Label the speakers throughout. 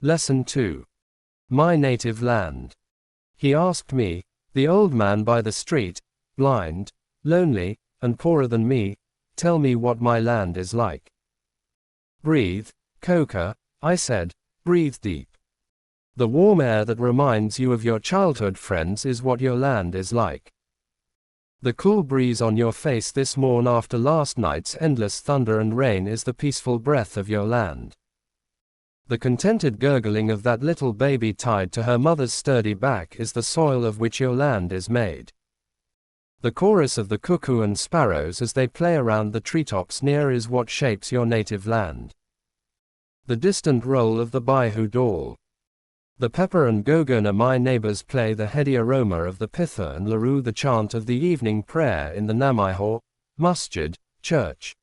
Speaker 1: Lesson 2. My native land. He asked me, the old man by the street, blind, lonely, and poorer than me, tell me what my land is like. Breathe, Coca, I said, breathe deep. The warm air that reminds you of your childhood friends is what your land is like. The cool breeze on your face this morn after last night's endless thunder and rain is the peaceful breath of your land. The contented gurgling of that little baby tied to her mother's sturdy back is the soil of which your land is made. The chorus of the cuckoo and sparrows as they play around the treetops near is what shapes your native land. The distant roll of the bayou dall. The pepper and gogona my neighbors play the heady aroma of the pitha and larue the chant of the evening prayer in the Namaiho, masjid, church.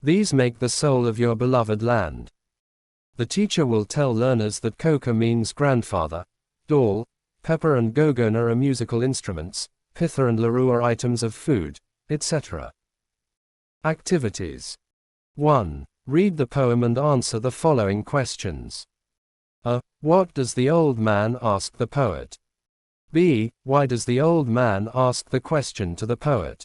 Speaker 1: These make the soul of your beloved land. The teacher will tell learners that coca means grandfather, dall, pepper and gogona are musical instruments, pitha and larue are items of food, etc. Activities. 1. Read the poem and answer the following questions. A. What does the old man ask the poet? B. Why does the old man ask the question to the poet?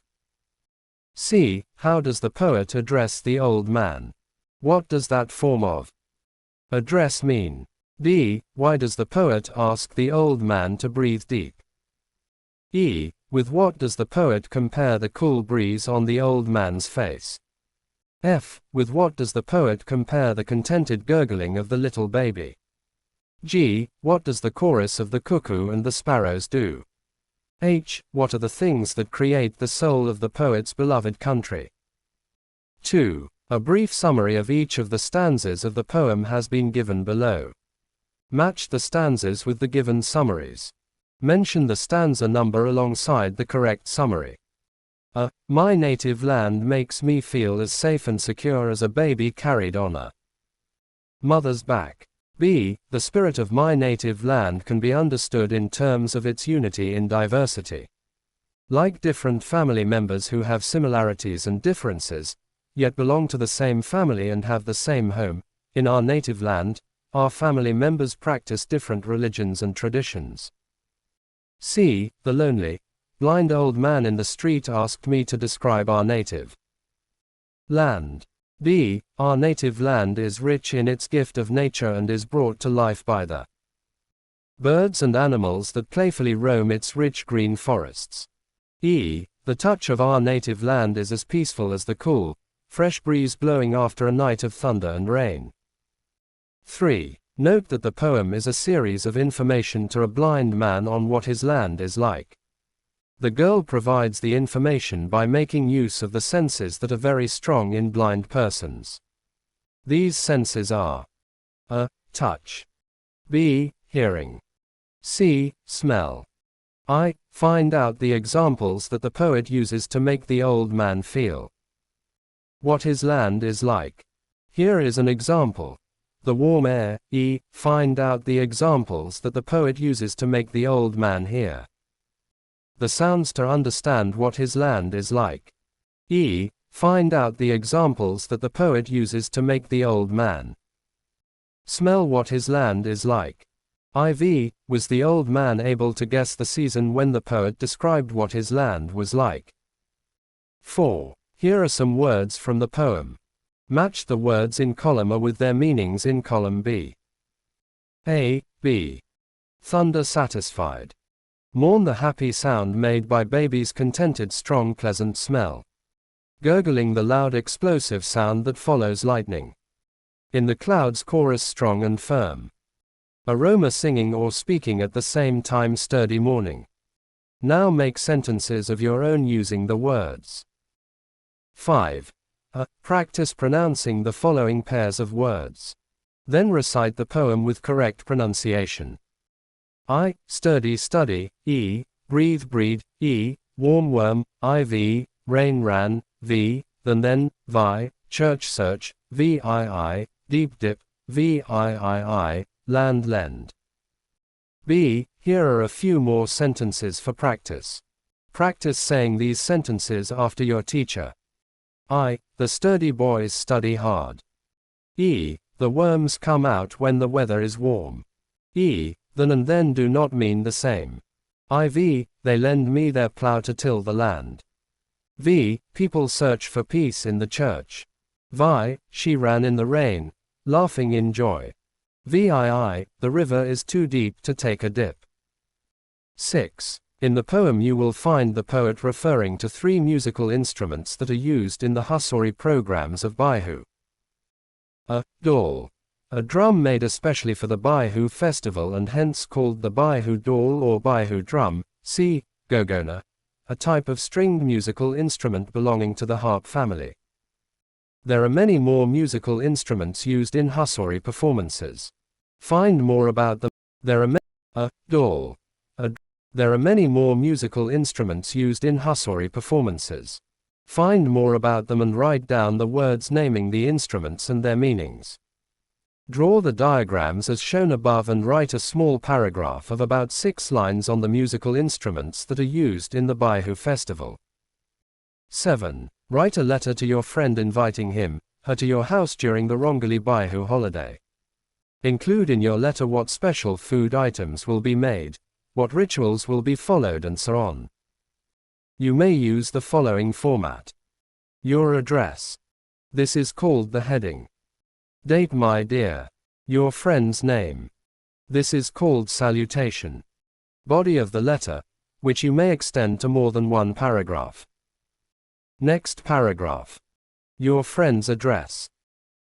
Speaker 1: C. How does the poet address the old man? What does that form of address mean? D. Why does the poet ask the old man to breathe deep? E. With what does the poet compare the cool breeze on the old man's face? F. With what does the poet compare the contented gurgling of the little baby? G. What does the chorus of the cuckoo and the sparrows do? H. What are the things that create the soul of the poet's beloved country? 2. A brief summary of each of the stanzas of the poem has been given below. Match the stanzas with the given summaries. Mention the stanza number alongside the correct summary. A. My native land makes me feel as safe and secure as a baby carried on a mother's back. B. The spirit of my native land can be understood in terms of its unity in diversity. Like different family members who have similarities and differences, yet belong to the same family and have the same home, in our native land, our family members practice different religions and traditions. C. The lonely, blind old man in the street asked me to describe our native land. B. Our native land is rich in its gift of nature and is brought to life by the birds and animals that playfully roam its rich green forests. E. The touch of our native land is as peaceful as the cool, fresh breeze blowing after a night of thunder and rain. 3. Note that the poem is a series of information to a blind man on what his land is like. The girl provides the information by making use of the senses that are very strong in blind persons. These senses are A. Touch. B. Hearing. C. Smell. I. Find out the examples that the poet uses to make the old man feel what his land is like. Here is an example. The warm air. E. Find out the examples that the poet uses to make the old man hear the sounds to understand what his land is like. E. Find out the examples that the poet uses to make the old man smell what his land is like. IV. Was the old man able to guess the season when the poet described what his land was like? 4. Here are some words from the poem. Match the words in column A with their meanings in column B. A. B. Thunder satisfied. Mourn the happy sound made by baby's contented strong pleasant smell. Gurgling the loud explosive sound that follows lightning. In the clouds chorus strong and firm. Aroma singing or speaking at the same time sturdy morning. Now make sentences of your own using the words. 5. Practice pronouncing the following pairs of words. Then recite the poem with correct pronunciation. I. Sturdy study. E. Breathe breed. E. Warm worm. IV. Rain ran. V. Then. Vi. Church search. VII. Deep dip. VIII. Land lend. B. Here are a few more sentences for practice. Practice saying these sentences after your teacher. I. The sturdy boys study hard. E. The worms come out when the weather is warm. E. Then and then do not mean the same. IV. They lend me their plough to till the land. V. People search for peace in the church. Vi. She ran in the rain, laughing in joy. VII. The river is too deep to take a dip. 6. In the poem you will find the poet referring to 3 musical instruments that are used in the Hussorry programs of Baihu. A. Dawl. A drum made especially for the Baihu festival and hence called the Baihu dawl or Baihu drum. C. Gogona. A type of stringed musical instrument belonging to the harp family. There are many more musical instruments used in Hussorry performances. Find more about them. There are many more musical instruments used in Hussorry performances. Find more about them and write down the words naming the instruments and their meanings. Draw the diagrams as shown above and write a small paragraph of about 6 lines on the musical instruments that are used in the Baihu festival. 7. Write a letter to your friend inviting him, her to your house during the Rongali Baihu holiday. Include in your letter what special food items will be made, what rituals will be followed and so on. You may use the following format. Your address. This is called the heading. Date my dear. Your friend's name. This is called salutation. Body of the letter, which you may extend to more than 1 paragraph. Next paragraph. Your friend's address.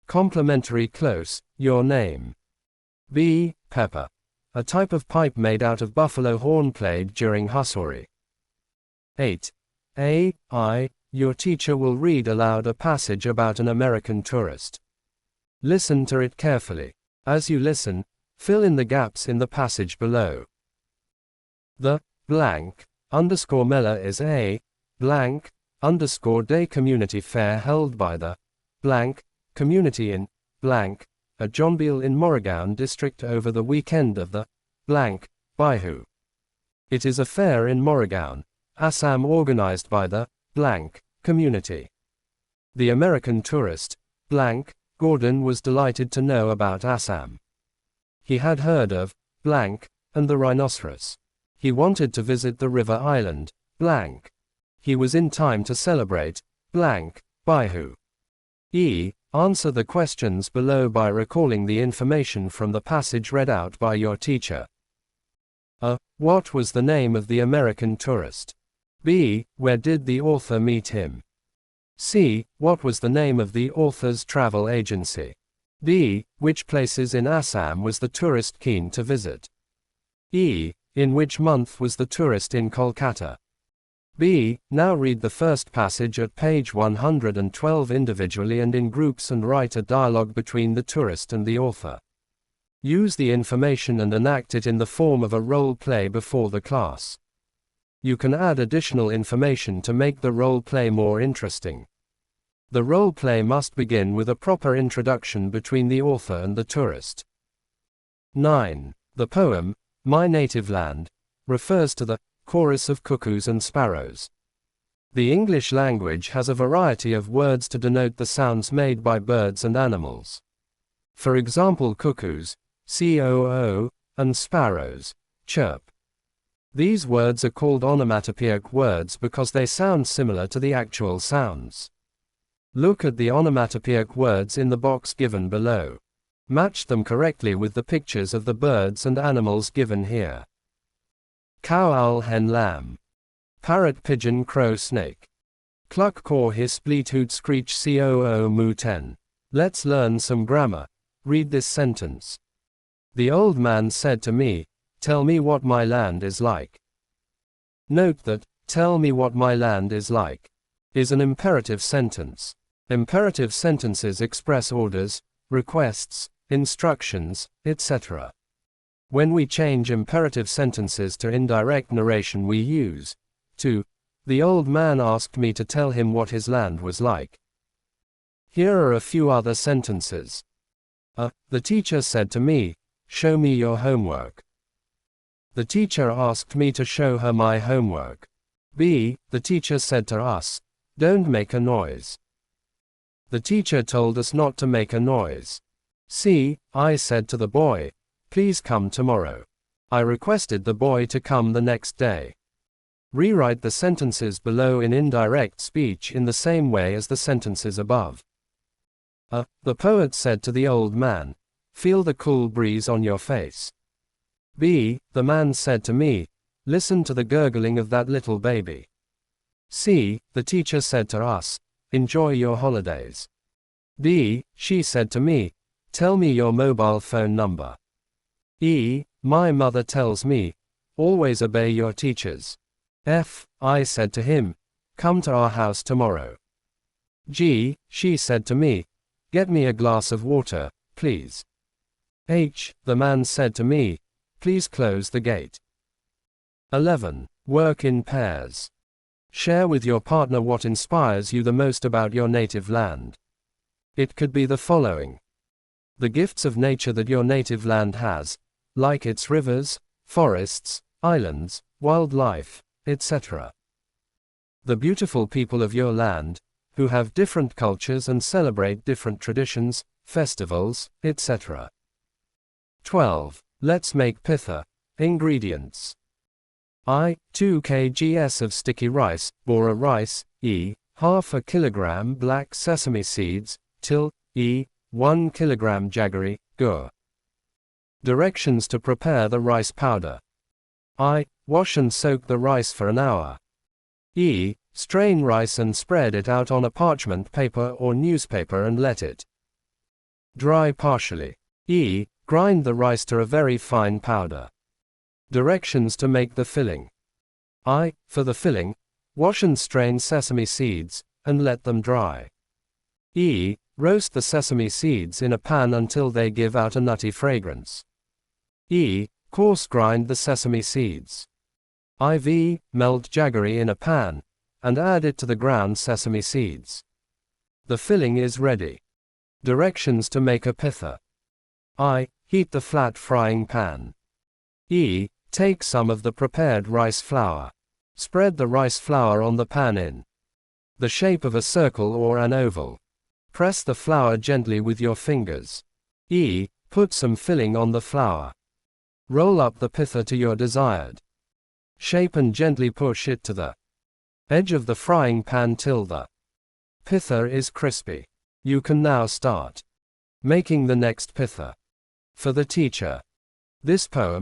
Speaker 1: Complimentary close, your name. B. Pepper. A type of pipe made out of buffalo horn played during Hussorry. 8. A. Your teacher will read aloud a passage about an American tourist. Listen to it carefully. As you listen, fill in the gaps in the passage below. The blank underscore Mela is a blank underscore day community fair held by the blank community in blank at Jonbeel in Morrigown district over the weekend of the blank Baihu. It is a fair in Morrigown, Assam organized by the blank community. The American tourist blank Gordon was delighted to know about Assam. He had heard of blank and the rhinoceros. He wanted to visit the river island blank. He was in time to celebrate blank Baihu. E. Answer the questions below by recalling the information from the passage read out by your teacher. A. What was the name of the American tourist? B. Where did the author meet him? C. What was the name of the author's travel agency? D. Which places in Assam was the tourist keen to visit? E. In which month was the tourist in Kolkata? B. Now read the first passage at page 112 individually and in groups and write a dialogue between the tourist and the author. Use the information and enact it in the form of a role play before the class. You can add additional information to make the role play more interesting. The role play must begin with a proper introduction between the author and the tourist. 9. The poem, My Native Land, refers to the chorus of cuckoos and sparrows. The English language has a variety of words to denote the sounds made by birds and animals. For example, cuckoos, coo, and sparrows, chirp. These words are called onomatopoeic words because they sound similar to the actual sounds. Look at the onomatopoeic words in the box given below. Match them correctly with the pictures of the birds and animals given here. Cow, owl, hen, lamb. Parrot, pigeon, crow, snake. Cluck, caw, hiss, bleat, hoot, screech, coo, moo, 10. Let's learn some grammar. Read this sentence. The old man said to me, tell me what my land is like. Note that, tell me what my land is like, is an imperative sentence. Imperative sentences express orders, requests, instructions, etc. When we change imperative sentences to indirect narration we use to. The old man asked me to tell him what his land was like. Here are a few other sentences. The teacher said to me, show me your homework. The teacher asked me to show her my homework. B. The teacher said to us, don't make a noise. The teacher told us not to make a noise. C. I said to the boy, please come tomorrow. I requested the boy to come the next day. Rewrite the sentences below in indirect speech in the same way as the sentences above. A. The poet said to the old man, feel the cool breeze on your face. B. The man said to me, listen to the gurgling of that little baby. C. The teacher said to us, enjoy your holidays. D. She said to me, tell me your mobile phone number. E. My mother tells me, always obey your teachers. F. I said to him, come to our house tomorrow. G. She said to me, get me a glass of water, please. H. The man said to me, please close the gate. 11. Work in pairs. Share with your partner what inspires you the most about your native land. It could be the following. The gifts of nature that your native land has, like its rivers, forests, islands, wildlife, etc. The beautiful people of your land, who have different cultures and celebrate different traditions, festivals, etc. 12. Let's make pitha. Ingredients. I. 2 kgs of sticky rice, bora rice, e. Half a kilogram black sesame seeds, till, e. 1 kilogram jaggery, gur. Directions to prepare the rice powder. I. Wash and soak the rice for an hour. E. Strain rice and spread it out on a parchment paper or newspaper and let it dry partially. E. Grind the rice to a very fine powder. Directions to make the filling. I. For the filling, wash and strain sesame seeds, and let them dry. E. Roast the sesame seeds in a pan until they give out a nutty fragrance. E. Coarse grind the sesame seeds. IV. Melt jaggery in a pan, and add it to the ground sesame seeds. The filling is ready. Directions to make a pitha. I. Heat the flat frying pan. E. Take some of the prepared rice flour. Spread the rice flour on the pan in the shape of a circle or an oval. Press the flour gently with your fingers. E. Put some filling on the flour. Roll up the pitha to your desired shape and gently push it to the edge of the frying pan till the pitha is crispy. You can now start making the next pitha. For the teacher. This poem